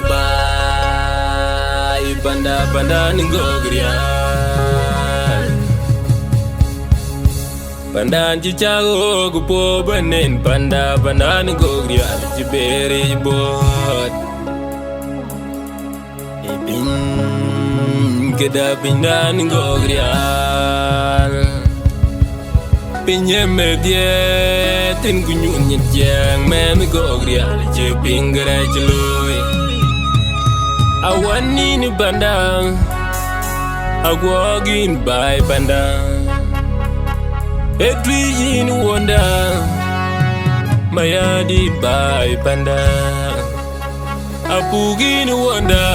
Bye, panda panda ni Gogrial. Panda chichago gupo banen panda panda ni Gogrial. Jibere jibot. Ibin keda pinda ni Gogrial. Pinye medie tin gunyun nyetjang me mi Gogrial. Jepingere jeloy. Awani ni bandang, agwagin bay bandang. Edwi ni wanda, mayadi bay bandang. Apugi ni wanda,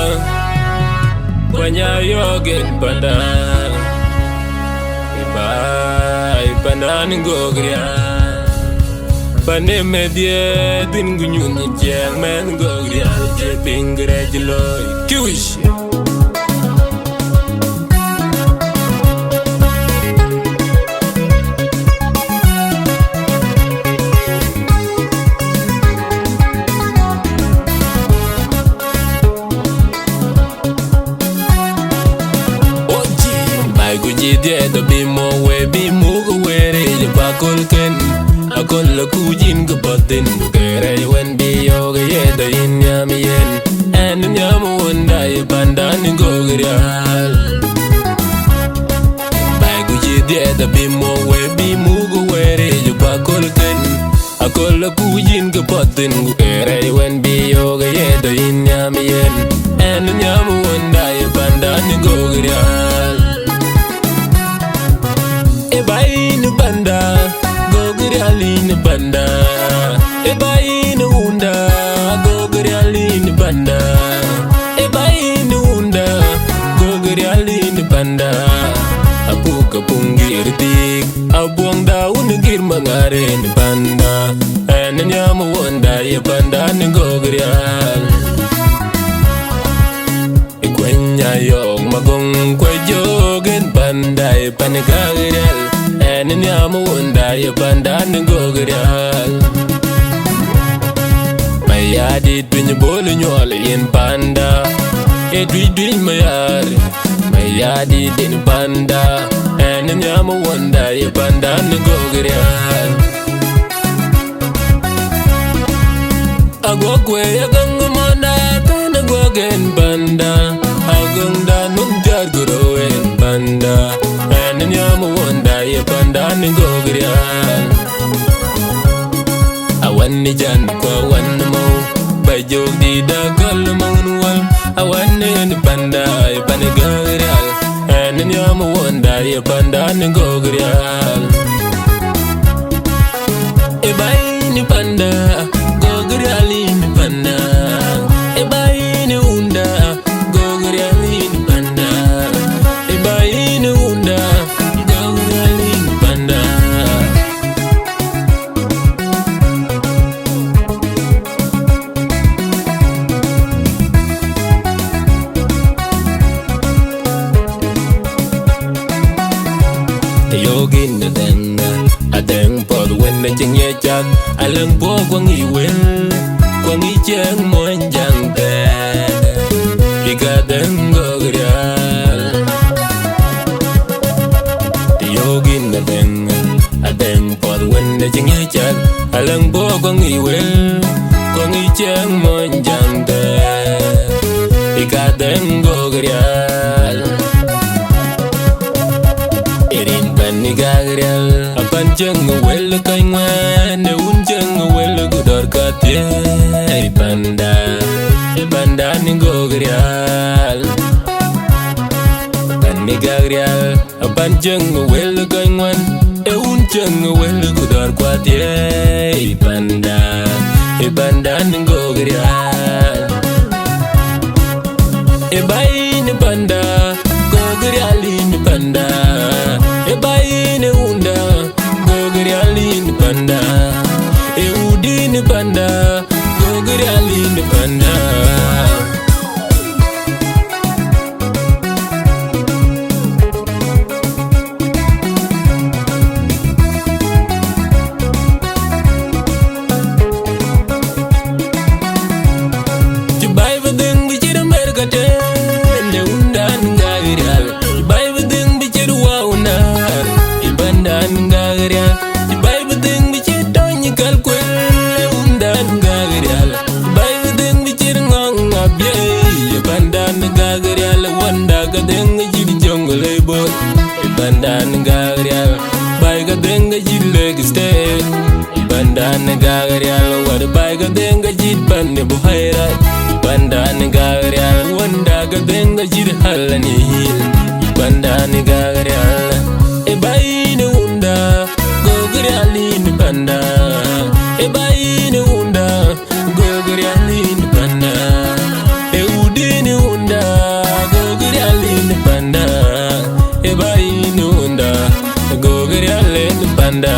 banyayogen bandang. Bay bandang ni Gogrial. Pane medie din gunyun jeng men Gogrial jepingere jeloy kiwish. Oji bay guji de do bimo we bimu go were je bakolken. Akol la kujin ke batin bukere wen biyo ke yeda in yami yen en nyamu wanda ye pandan Gogrial. Bay kuji dieda bimo we bimu go were je bakol ken. Akol la kujin ke batin bukere wen biyo ke yeda in yami yen en nyamu wanda ye pandan Gogrial. E bay ni banda Gogrial in banda, in unda, Gogrial in banda, in unda, Gogrial in banda. Apu kapungir dik, abuang daun gir mangare in banda, en nyamu wanda ye banda ni Gogrial. Ikwenya yong magong kwejogen banda ye panegagrial. En nyamu wanda ye banda ni Gogrial. Mayadi twinye bolu nyole yen banda. E dwi mayari. Mayadi din banda. En nyamu wanda ye banda ni Gogrial. Agwagwe agang manda kana gwagen banda. Agang da nungjar gurowen banda. En nyamu wanda ye banda ni Gogrial. Awan ni jan kwa wan mo bajog di da kal manwal. Awan ni banda ye banda Gogrial. En nyamu wanda ye banda ni Gogrial. E bay ni banda Gogrial ni banda. E bay ni unda Gogrial ni banda. E bay ni unda Gogrial ni banda. Yogin na denga adeng pod when na chingye chat alang po kwang iwel kwang icheng monjang te ikadeng Gogrial. Yogin na denga adeng pod when na chingye chat alang po kwang iwel kwang icheng monjang te ikadeng Gogrial. Irin pani Gogrial apan jeng wel kaingwa ne unjeng wel gudor katye panda ni Gogrial. Pani Gogrial apan jeng wel kaingwa e unjeng wel gudor katye panda ni Gogrial. E bay ni panda Gogrial ni panda. E bay ni unda Gogrial ni panda. E udi ni panda Gogrial ni panda. Jibai vadeng ni Gogrial wad bai ga denga jid bande buhaira. Banda ni Gogrial wanda ga denga jid halani hil. Banda ni Gogrial e bai ni unda Gogrial ni banda. E bai ni unda Gogrial ni banda. E udi ni unda Gogrial ni banda. E bai ni unda Gogrial ni banda.